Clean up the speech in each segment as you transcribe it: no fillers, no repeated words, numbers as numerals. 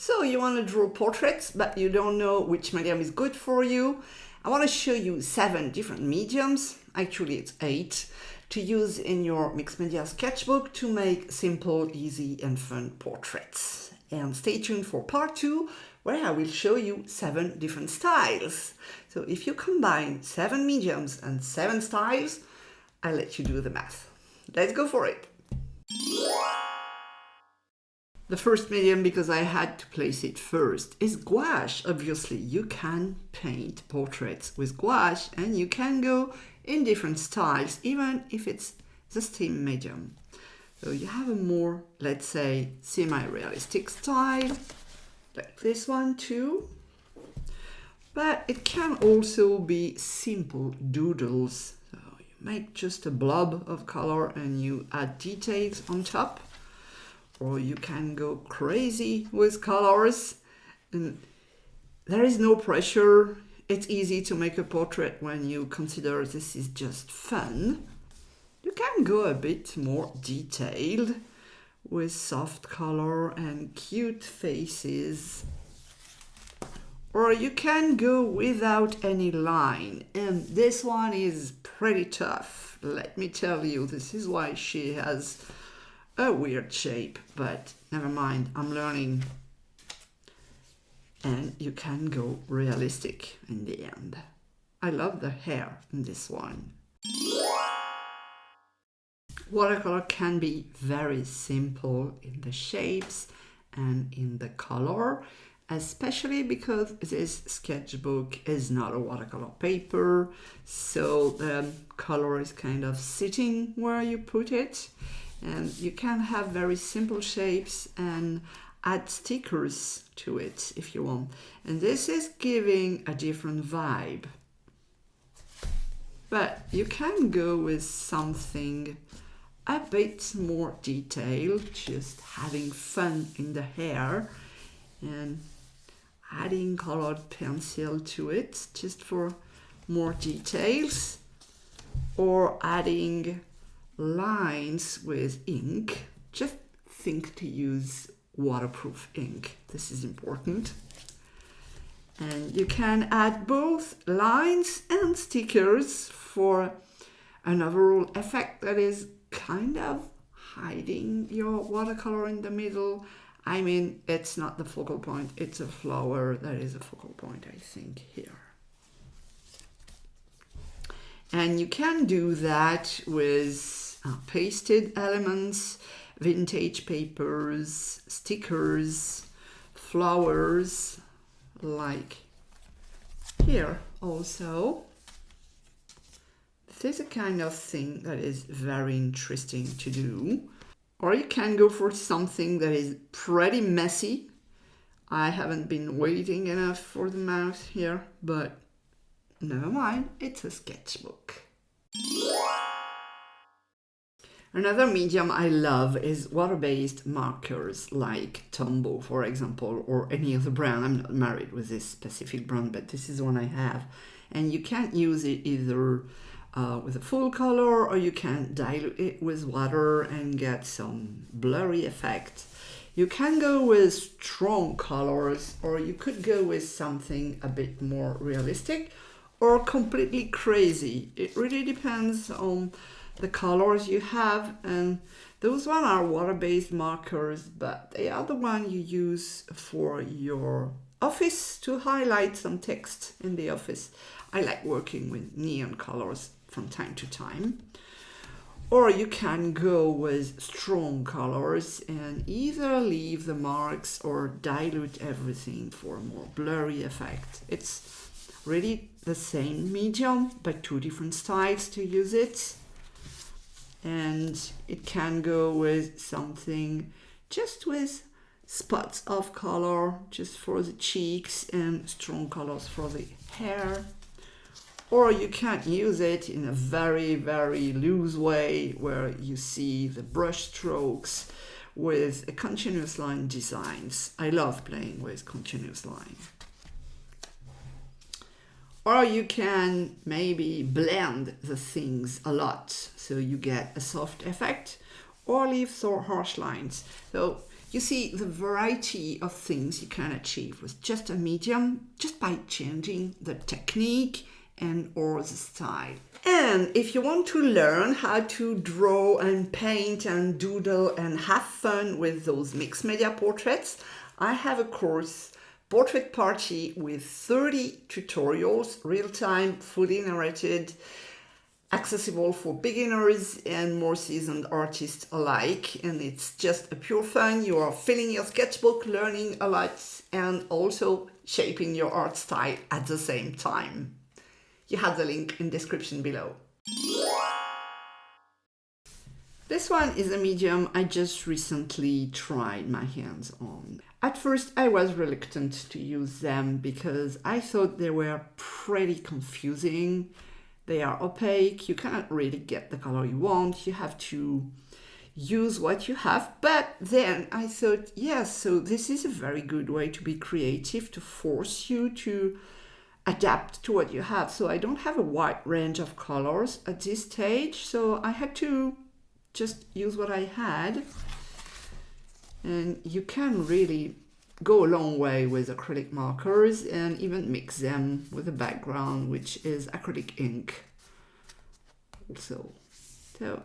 So you want to draw portraits, but you don't know which medium is good for you. I want to show you 7 different mediums, actually it's 8, to use in your mixed media sketchbook to make simple, easy and fun portraits. And stay tuned for part 2, where I will show you 7 different styles. So if you combine 7 mediums and 7 styles, I'll let you do the math. Let's go for it. The first medium, because I had to place it first, is gouache. Obviously, you can paint portraits with gouache and you can go in different styles, even if it's the same medium. So you have a more, let's say, semi-realistic style, like this one too. But it can also be simple doodles. So you make just a blob of color and you add details on top. Or you can go crazy with colors. And there is no pressure. It's easy to make a portrait when you consider this is just fun. You can go a bit more detailed with soft color and cute faces. Or you can go without any line. And this one is pretty tough. Let me tell you, this is why she has a weird shape, but never mind, I'm learning. And you can go realistic in the end. I love the hair in this one. Watercolor can be very simple in the shapes and in the color, especially because this sketchbook is not a watercolor paper, so the color is kind of sitting where you put it. And you can have very simple shapes and add stickers to it if you want. And this is giving a different vibe. But you can go with something a bit more detailed, just having fun in the hair and adding colored pencil to it just for more details, or adding lines with ink. Just think to use waterproof ink. This is important. And you can add both lines and stickers for an overall effect that is kind of hiding your watercolor in the middle. I mean, it's not the focal point, it's a flower that is a focal point, I think, here. And you can do that with pasted elements, vintage papers, stickers, flowers, like here also. This is a kind of thing that is very interesting to do. Or you can go for something that is pretty messy. I haven't been waiting enough for the mouth here, but never mind, it's a sketchbook. Another medium I love is water-based markers like Tombow, for example, or any other brand. I'm not married with this specific brand, but this is one I have. And you can use it either with a full color, or you can dilute it with water and get some blurry effect. You can go with strong colors, or you could go with something a bit more realistic or completely crazy. It really depends on the colors you have, and those one are water-based markers, but they are the one you use for your office to highlight some text in the office. I like working with neon colors from time to time. Or you can go with strong colors and either leave the marks or dilute everything for a more blurry effect. It's really the same medium, but 2 different styles to use it. And it can go with something just with spots of color just for the cheeks and strong colors for the hair. Or you can use it in a very, very loose way where you see the brush strokes with a continuous line designs. I love playing with continuous line. Or you can maybe blend the things a lot so you get a soft effect, or leave so harsh lines. So You see the variety of things you can achieve with just a medium, just by changing the technique and or the style. And if you want to learn how to draw and paint and doodle and have fun with those mixed media portraits, I have a course, Portrait Party, with 30 tutorials, real-time, fully narrated, accessible for beginners and more seasoned artists alike. And it's just a pure fun. You are filling your sketchbook, learning a lot, and also shaping your art style at the same time. You have the link in description below. This one is a medium I just recently tried my hands on. At first I was reluctant to use them because I thought they were pretty confusing. They are opaque, you cannot really get the color you want, you have to use what you have. But then I thought, yes, so this is a very good way to be creative, to force you to adapt to what you have. So I don't have a wide range of colors at this stage, so I had to just use what I had. And you can really go a long way with acrylic markers and even mix them with a background which is acrylic ink also. So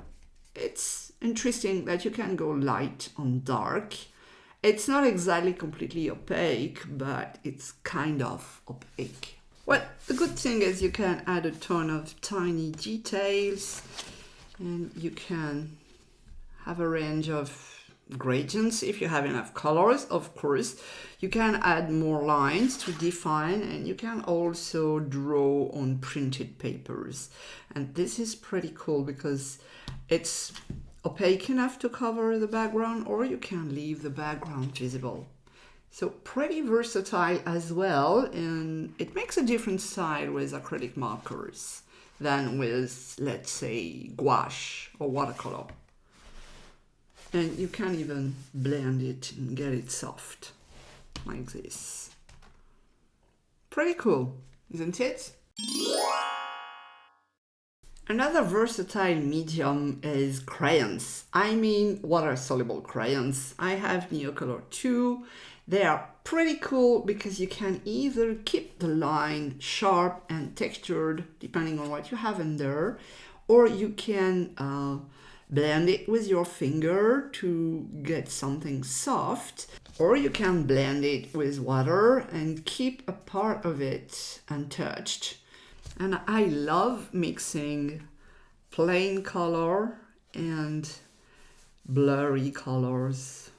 it's interesting that you can go light on dark. It's not exactly completely opaque, but it's kind of opaque. Well, the good thing is you can add a ton of tiny details and you can have a range of gradients if you have enough colors. Of course, you can add more lines to define, and you can also draw on printed papers. And this is pretty cool because it's opaque enough to cover the background, or you can leave the background visible. So pretty versatile as well, and it makes a different style with acrylic markers than with, let's say, gouache or watercolor. And you can even blend it and get it soft, like this. Pretty cool, isn't it? Another versatile medium is crayons. I mean water-soluble crayons. I have Neocolor too. They are pretty cool because you can either keep the line sharp and textured, depending on what you have in there, or you can blend it with your finger to get something soft, or you can blend it with water and keep a part of it untouched. And I love mixing plain color and blurry colors,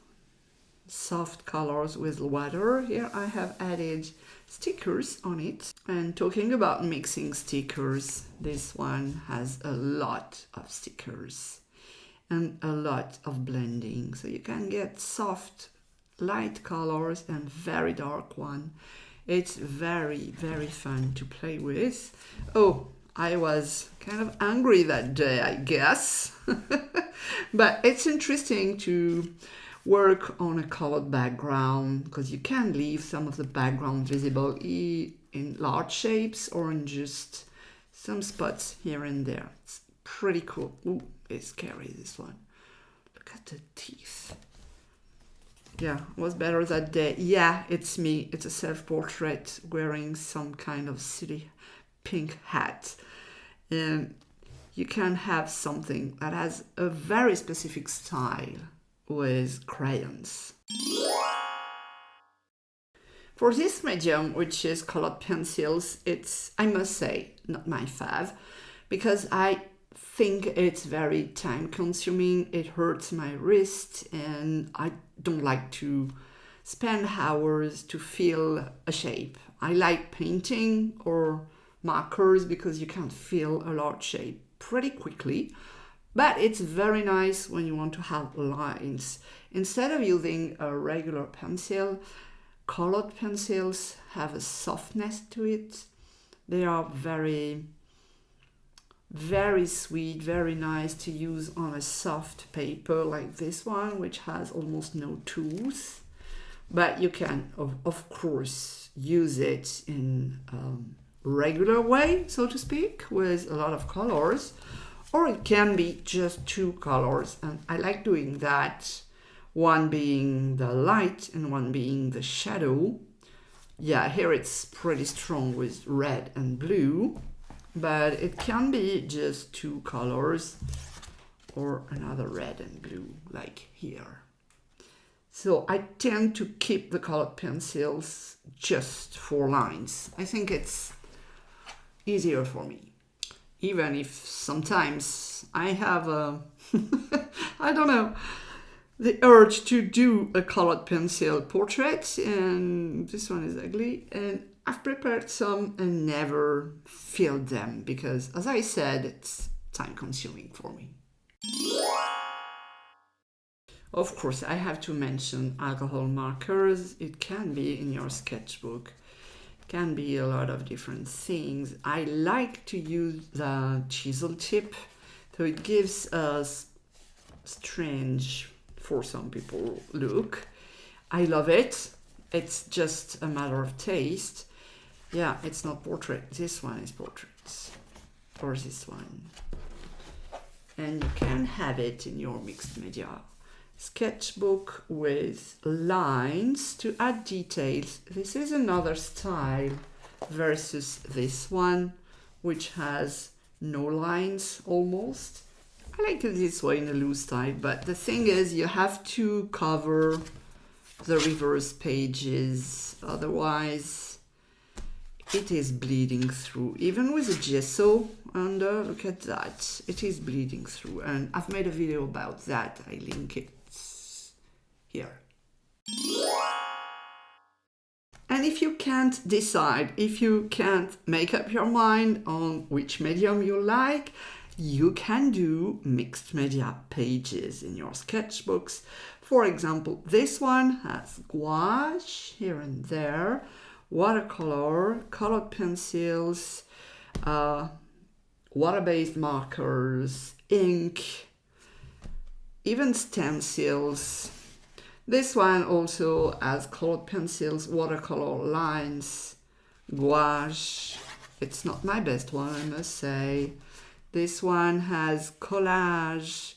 soft colors with water. Here I have added stickers on it. And talking about mixing stickers, this one has a lot of stickers and a lot of blending. So you can get soft, light colors and very dark one. It's very, very fun to play with. Oh, I was kind of angry that day, I guess. But it's interesting to work on a colored background because you can leave some of the background visible in large shapes or in just some spots here and there. It's pretty cool. Ooh, it's scary, this one. Look at the teeth. Yeah, was better that day. Yeah, it's me. It's a self-portrait wearing some kind of silly pink hat. And you can have something that has a very specific style with crayons. For this medium, which is colored pencils, it's, I must say, not my fav, because I think it's very time consuming. It hurts my wrist and I don't like to spend hours to fill a shape. I like painting or markers because you can fill a large shape pretty quickly, but it's very nice when you want to have lines. Instead of using a regular pencil, colored pencils have a softness to it. They are very, very sweet, very nice to use on a soft paper like this one, which has almost no tools. But you can, of course, use it in regular way, so to speak, with a lot of colors, or it can be just two colors, and I like doing that one being the light and one being the shadow. Yeah, here it's pretty strong with red and blue, but it can be just two colors or another red and blue like here. So I tend to keep the colored pencils just for lines. I think it's easier for me, even if sometimes I have a I don't know, the urge to do a colored pencil portrait, and this one is ugly, and I've prepared some and never filled them because, as I said, it's time consuming for me. Of course, I have to mention alcohol markers. It can be in your sketchbook, can be a lot of different things. I like to use the chisel tip, so it gives us strange, for some people, look. I love it. It's just a matter of taste. Yeah, it's not portrait. This one is portraits, or this one. And you can have it in your mixed media sketchbook with lines to add details. This is another style versus this one, which has no lines almost. I like it this way in a loose style, but the thing is you have to cover the reverse pages, otherwise it is bleeding through. Even with a gesso under, look at that, it is bleeding through, and I've made a video about that. I link it here. And if you can't decide, if you can't make up your mind on which medium you like, you can do mixed media pages in your sketchbooks. For example, this one has gouache here and there, watercolor, colored pencils, water-based markers, ink, even stencils. This one also has colored pencils, watercolor lines, gouache. It's not my best one, I must say. This one has collage,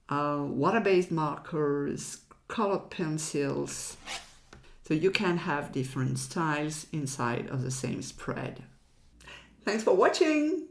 water-based markers, colored pencils. So you can have different styles inside of the same spread. Thanks for watching!